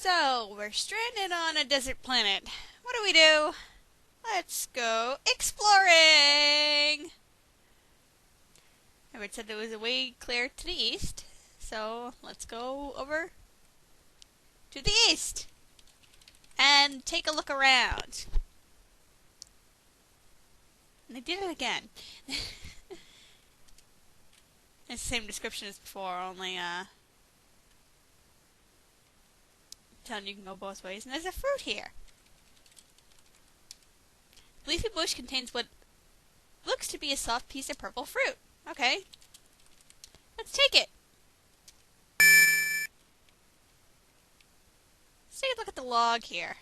So, we're stranded on a desert planet. What do we do? Let's go exploring! Edward said there was a way clear to the east, so let's go over to the east and take a look around. And they did it again. It's the same description as before, only telling you can go both ways. And there's a fruit here. The leafy bush contains what looks to be a soft piece of purple fruit. Okay. Let's take it. Let's take a look at the log here.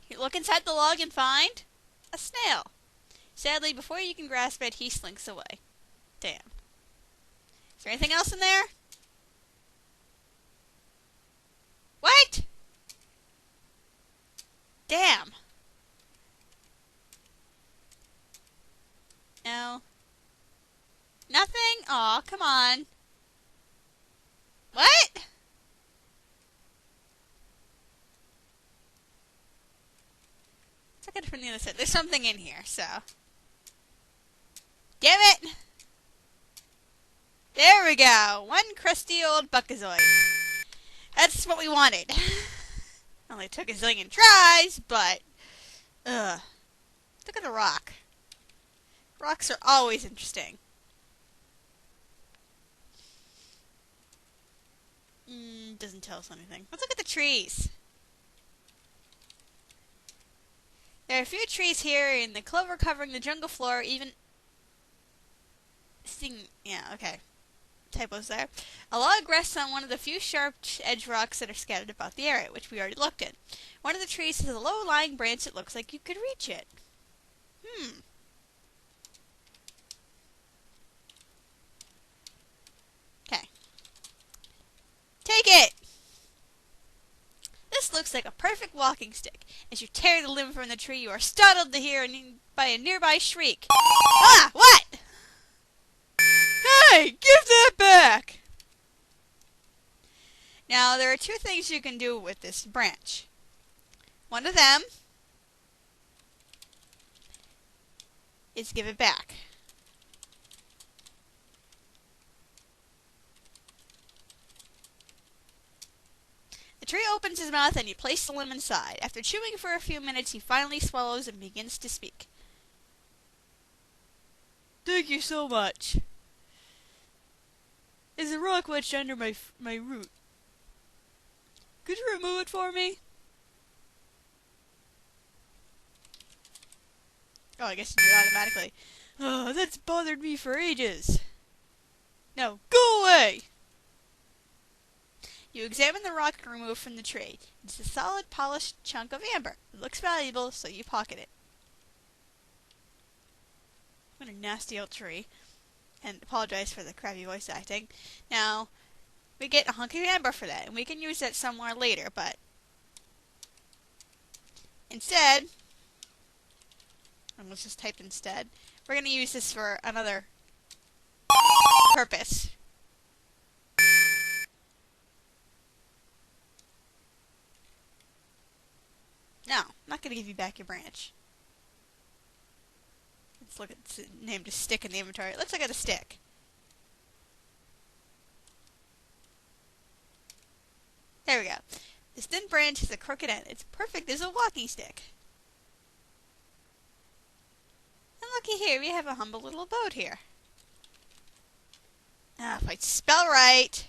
You look inside the log and find a snail. Sadly, before you can grasp it, he slinks away. Damn. Is there anything else in there? What? Damn. No. Nothing? Aw, come on. What? Let's look at it from the other side. There's something in here, so. Damn it! There we go. One crusty old buckazoid. That's what we wanted. Only took a zillion tries, but... Ugh. Look at the rock. Rocks are always interesting. Doesn't tell us anything. Let's look at the trees. There are a few trees here, and the clover covering the jungle floor even... Yeah, okay. Typos there. A log rests on one of the few sharp-edged rocks that are scattered about the area, which we already looked at. One of the trees has a low-lying branch that looks like you could reach it. Okay. Take it! This looks like a perfect walking stick. As you tear the limb from the tree, you are startled to hear by a nearby shriek. Ah! What? Hey! Give that back! Now, there are two things you can do with this branch. One of them is give it back. The tree opens his mouth and you place the limb inside. After chewing for a few minutes, he finally swallows and begins to speak. Thank you so much. There's a rock wedged under my root. Could you remove it for me? Oh, I guess you do it automatically. Oh, that's bothered me for ages. No, go away! You examine the rock removed from the tree. It's a solid, polished chunk of amber. It looks valuable, so you pocket it. What a nasty old tree. And apologize for the crappy voice acting. Now, we get a hunk of amber for that, and we can use that somewhere later, but instead, and let's just type instead, we're going to use this for another purpose. No, I'm not going to give you back your branch. Let's look at it's named a stick in the inventory. Let's look at a stick. There we go. This thin branch has a crooked end. It's perfect as a walking stick. And looky here, we have a humble little boat here. Ah, if I spell right.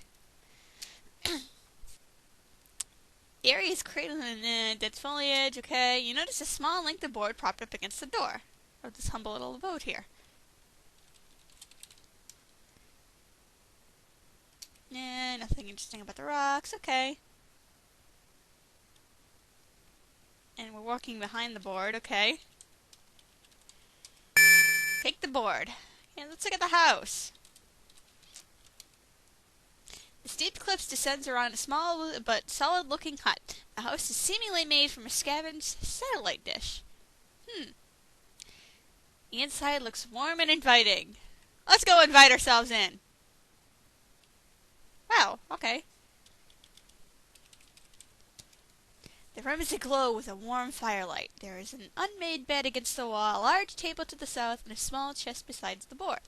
The area is cradled in dead foliage, okay. You notice a small length of board propped up against the door of this humble little boat here. Yeah, nothing interesting about the rocks, okay. And we're walking behind the board, okay. Take the board. And let's look at the house. The steep cliffs descends around a small but solid-looking hut. The house is seemingly made from a scavenged satellite dish. The inside looks warm and inviting. Let's go invite ourselves in. Wow, okay. room is aglow with a warm firelight. There is an unmade bed against the wall, a large table to the south, and a small chest beside the door.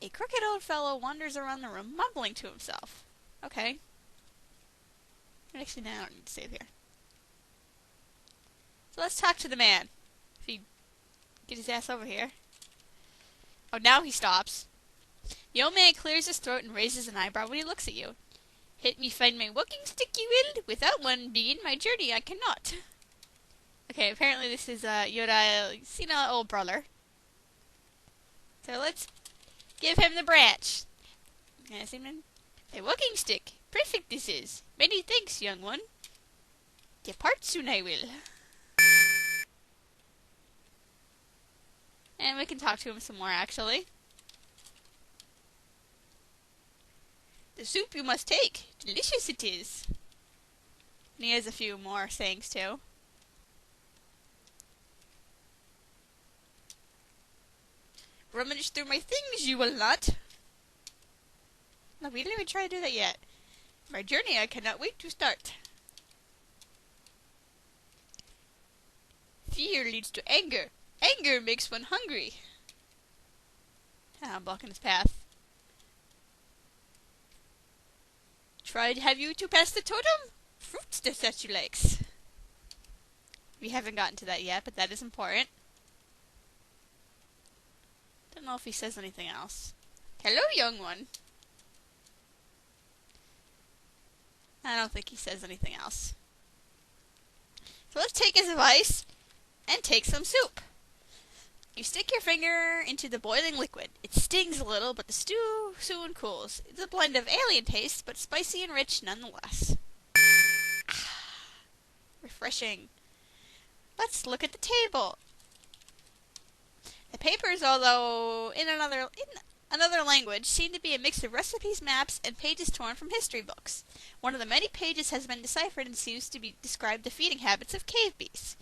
A crooked old fellow wanders around the room, mumbling to himself. Okay. Actually, no, I don't need to save here. So let's talk to the man. If he get his ass over here. Oh, now he stops. The old man clears his throat and raises an eyebrow when he looks at you. Help me find my walking stick, you will. Without one, begin my journey I cannot. Okay, apparently this is Yoda, senile old brother. So let's give him the branch. Yes, amen. A walking stick. Perfect this is. Many thanks, young one. Depart soon I will. And we can talk to him some more, actually. The soup you must take. Delicious it is. And he has a few more sayings, too. Rummage through my things, you will not. No, we didn't even try to do that yet. My journey I cannot wait to start. Fear leads to anger. Anger makes one hungry. I'm blocking his path. Tried have you to pass the totem? Fruits the statue likes. We haven't gotten to that yet, but that is important. Don't know if he says anything else. Hello, young one. I don't think he says anything else. So let's take his advice and take some soup. You stick your finger into the boiling liquid. It stings a little, but the stew soon cools. It's a blend of alien taste, but spicy and rich nonetheless. Refreshing. Let's look at the table. The papers, although in another language, seem to be a mix of recipes, maps, and pages torn from history books. One of the many pages has been deciphered and seems to describe the feeding habits of cave beasts.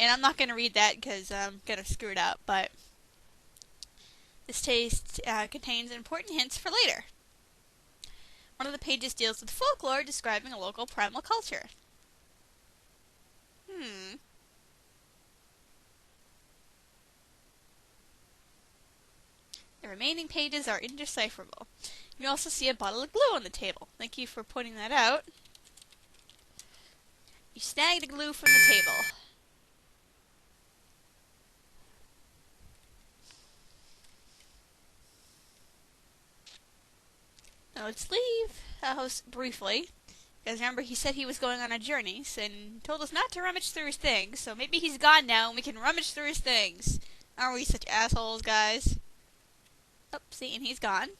And I'm not going to read that because I'm going to screw it up, but this text contains important hints for later. One of the pages deals with folklore describing a local primal culture. The remaining pages are indecipherable. You also see a bottle of glue on the table. Thank you for pointing that out. You snag the glue from the table. Now let's leave the house briefly. Because remember, he said he was going on a journey and told us not to rummage through his things. So maybe he's gone now and we can rummage through his things. Aren't we such assholes, guys? Oh, see, and he's gone.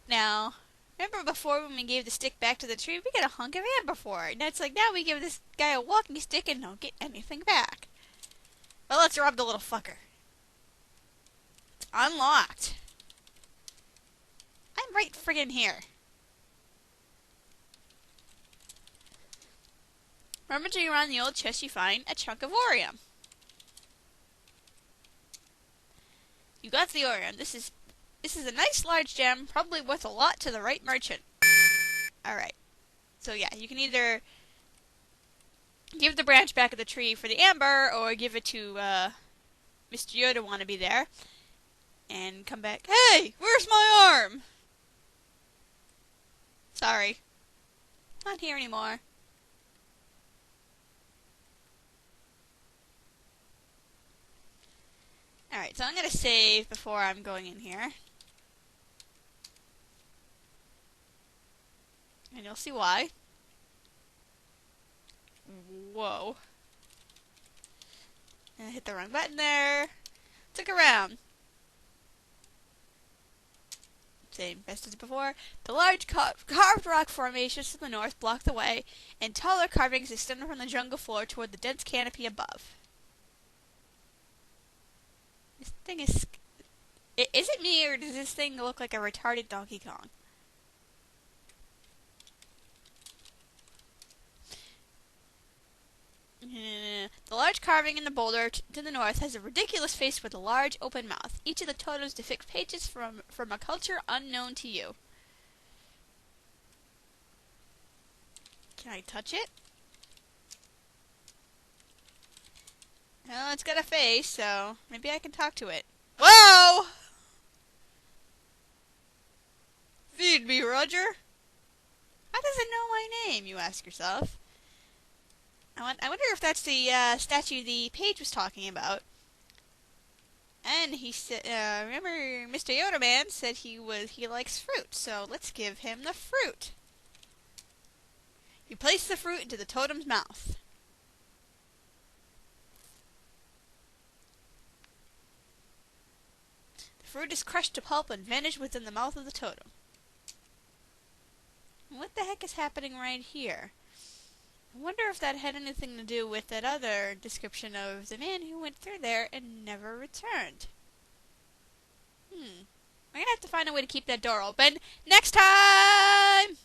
Now, remember before when we gave the stick back to the tree, we got a hunk of amber for it. Now it's like, now we give this guy a walking stick and don't get anything back. Well, let's rob the little fucker. It's unlocked. I'm right friggin' here. Rummaging around the old chest, you find a chunk of Orium. You got the Orium. This is a nice large gem, probably worth a lot to the right merchant. Alright. So yeah, you can either give the branch back of the tree for the amber, or give it to Mr. Yoda wannabe there, and come back. Hey! Where's my arm? Sorry. Not here anymore. Alright, so I'm going to save before I'm going in here. And you'll see why. Whoa. And I hit the wrong button there. Took around. Same best as before. The large carved rock formations to the north block the way, and taller carvings extend from the jungle floor toward the dense canopy above. This thing is... Is it me, or does this thing look like a retarded Donkey Kong? The large carving in the boulder to the north has a ridiculous face with a large open mouth. Each of the totems depict pages from a culture unknown to you. Can I touch it? Well, it's got a face, so maybe I can talk to it. Whoa! Feed me, Roger. How does it know my name, you ask yourself? I wonder if that's the statue the page was talking about. And he said, remember Mr. Yoda Man said he likes fruit, so let's give him the fruit. You place the fruit into the totem's mouth. The fruit is crushed to pulp and vanished within the mouth of the totem. What the heck is happening right here? I wonder if that had anything to do with that other description of the man who went through there and never returned. We're gonna have to find a way to keep that door open next time!